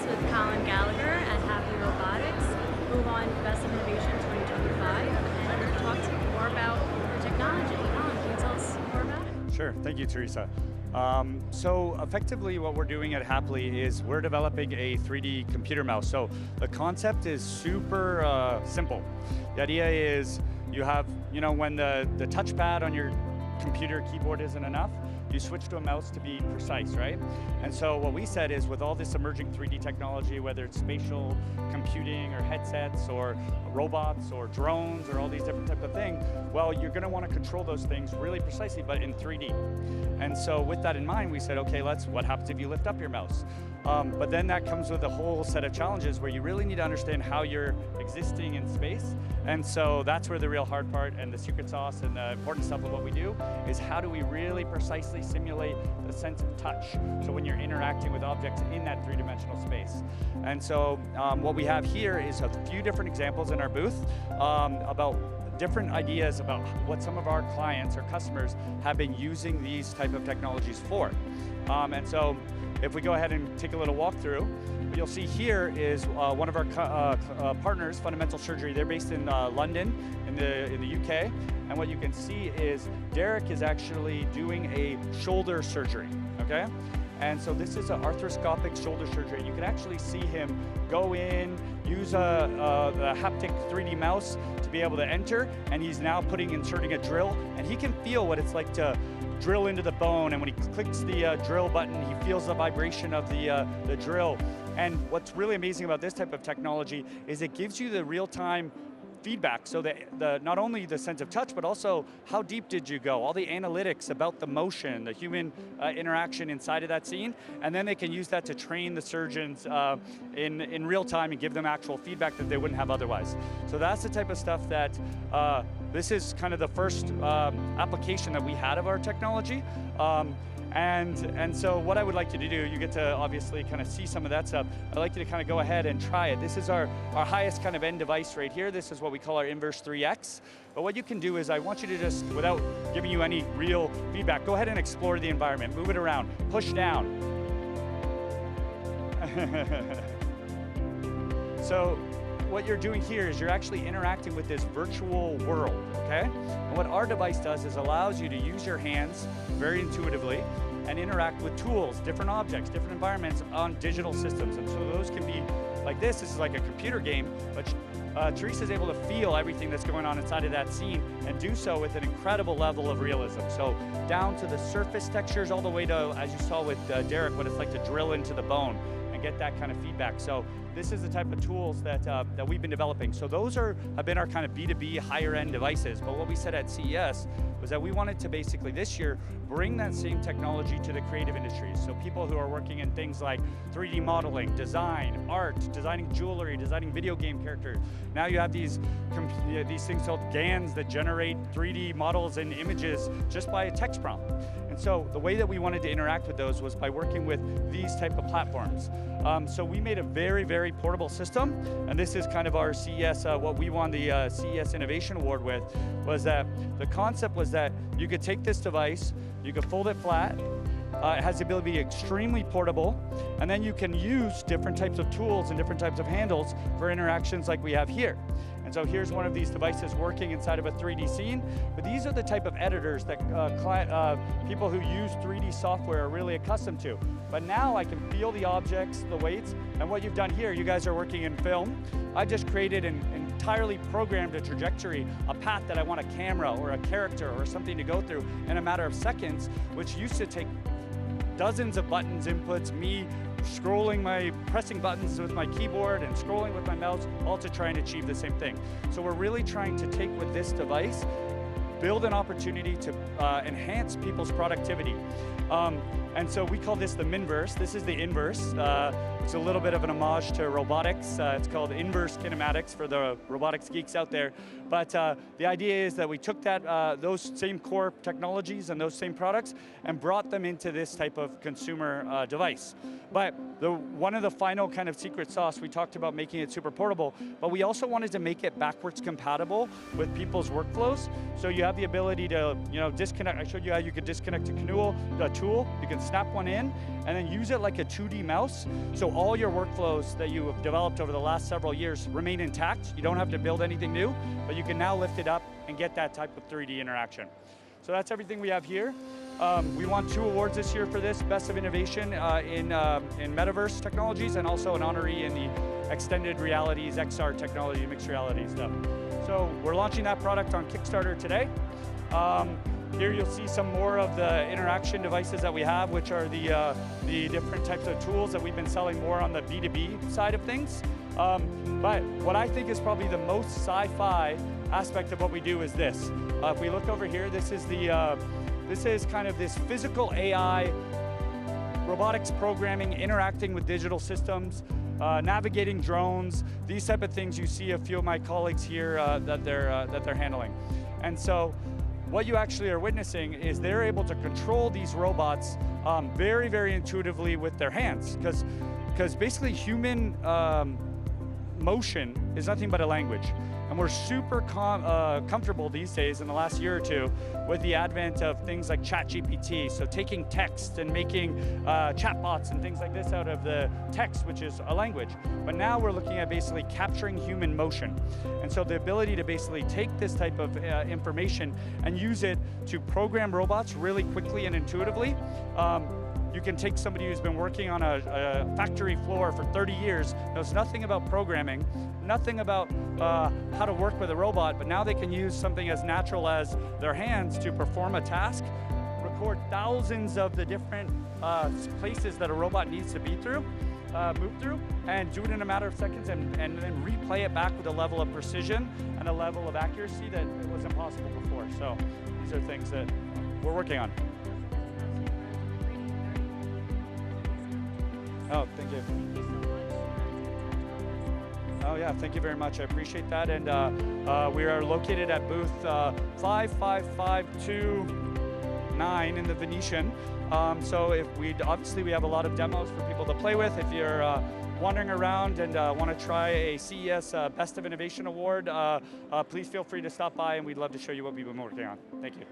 CES with Colin Gallacher at Haply Robotics, who won Best of Innovation 2025, and talk to you more about the technology. Colin, can you tell us more about it? Sure, thank you, Teresa. So effectively what we're doing at Haply is we're developing a 3D computer mouse. So the concept is super simple. The idea is you have, when the touchpad on your computer keyboard isn't enough, you switch to a mouse to be precise, right? And so what we said is with all this emerging 3D technology, whether it's spatial computing or headsets or robots or drones or all these different types of things, well, you're going to want to control those things really precisely, but in 3D. And so with that in mind, we said, okay, what happens if you lift up your mouse? But then that comes with a whole set of challenges where you really need to understand how you're existing in space. And so that's where the real hard part and the secret sauce and the important stuff of what we do is how do we really precisely simulate the sense of touch? So when you're interacting with objects in that three-dimensional space. And so what we have here is a few different examples in our booth about different ideas about what some of our clients or customers have been using these type of technologies for. And so if we go ahead and take a little walkthrough, what you'll see here is one of our partners, Fundamental Surgery. They're based in London, in the UK. And what you can see is Derek is actually doing a shoulder surgery, okay? And so this is an arthroscopic shoulder surgery. You can actually see him go in, use a haptic 3D mouse to be able to enter, and he's now inserting a drill, and he can feel what it's like to drill into the bone, and when he clicks the drill button, he feels the vibration of the drill. And what's really amazing about this type of technology is it gives you the real-time feedback, so that not only the sense of touch, but also how deep did you go, all the analytics about the motion, the human interaction inside of that scene, and then they can use that to train the surgeons in real time and give them actual feedback that they wouldn't have otherwise. So that's the type of stuff that, this is kind of the first application that we had of our technology. And so what I would like you to do, you get to obviously kind of see some of that stuff. I'd like you to kind of go ahead and try it. This is our highest kind of end device right here. This is what we call our Inverse 3X. But what you can do is I want you to just, without giving you any real feedback, go ahead and explore the environment, move it around, push down. So what you're doing here is you're actually interacting with this virtual world, okay? And what our device does is allows you to use your hands very intuitively and interact with tools, different objects, different environments on digital systems. And so those can be like this is like a computer game, but Teresa's able to feel everything that's going on inside of that scene and do so with an incredible level of realism. So down to the surface textures all the way to, as you saw with Derek, what it's like to drill into the bone and get that kind of feedback. So this is the type of tools that we've been developing. So those have been our kind of B2B higher end devices. But what we said at CES was that we wanted to basically this year bring that same technology to the creative industries. So people who are working in things like 3D modeling, design, art, designing jewelry, designing video game characters. Now you have these things called GANs that generate 3D models and images just by a text prompt. And so the way that we wanted to interact with those was by working with these type of platforms. So we made a very, very portable system, and this is kind of our CES, what we won the CES Innovation Award with, was that the concept was that you could take this device, you could fold it flat, it has the ability to be extremely portable, and then you can use different types of tools and different types of handles for interactions like we have here. And so here's one of these devices working inside of a 3D scene, but these are the type of editors that people who use 3D software are really accustomed to. But now I can feel the objects, the weights, and what you've done here, you guys are working in film. I just created and entirely programmed a trajectory, a path that I want a camera or a character or something to go through in a matter of seconds, which used to take dozens of buttons inputs, me pressing buttons with my keyboard and scrolling with my mouse, all to try and achieve the same thing. So we're really trying to take with this device, build an opportunity to enhance people's productivity. And so we call this the Minverse. This is the Inverse. It's a little bit of an homage to robotics. It's called Inverse Kinematics for the robotics geeks out there. But the idea is that we took that those same core technologies and those same products and brought them into this type of consumer device. But one of the final kind of secret sauce, we talked about making it super portable, but we also wanted to make it backwards compatible with people's workflows. So you have the ability to disconnect. I showed you how you could disconnect a tool, you can snap one in, and then use it like a 2D mouse. So all your workflows that you have developed over the last several years remain intact. You don't have to build anything new, but you can now lift it up and get that type of 3D interaction. So that's everything we have here. We won 2 awards this year for this, Best of Innovation in Metaverse Technologies, and also an honoree in the Extended Realities, XR technology, mixed reality stuff. So we're launching that product on Kickstarter today. Here you'll see some more of the interaction devices that we have, which are the different types of tools that we've been selling more on the B2B side of things. But what I think is probably the most sci-fi aspect of what we do is this. If we look over here, this is kind of this physical AI, robotics programming, interacting with digital systems, navigating drones, these type of things you see a few of my colleagues here that they're handling. And so what you actually are witnessing is they're able to control these robots very, very intuitively with their hands, because basically human motion is nothing but a language. And we're super comfortable these days in the last year or two with the advent of things like ChatGPT. So taking text and making chatbots and things like this out of the text, which is a language. But now we're looking at basically capturing human motion. And so the ability to basically take this type of information and use it to program robots really quickly and intuitively. You can take somebody who's been working on a factory floor for 30 years, knows nothing about programming, nothing about how to work with a robot, but now they can use something as natural as their hands to perform a task, record thousands of the different places that a robot needs to be through, move through, and do it in a matter of seconds, and then replay it back with a level of precision and a level of accuracy that was impossible before. So these are things that we're working on. Oh, thank you. Oh yeah, thank you very much. I appreciate that. And we are located at booth 55529 in the Venetian. So obviously we have a lot of demos for people to play with. If you're wandering around and want to try a CES Best of Innovation Award, please feel free to stop by, and we'd love to show you what we've been working on. Thank you.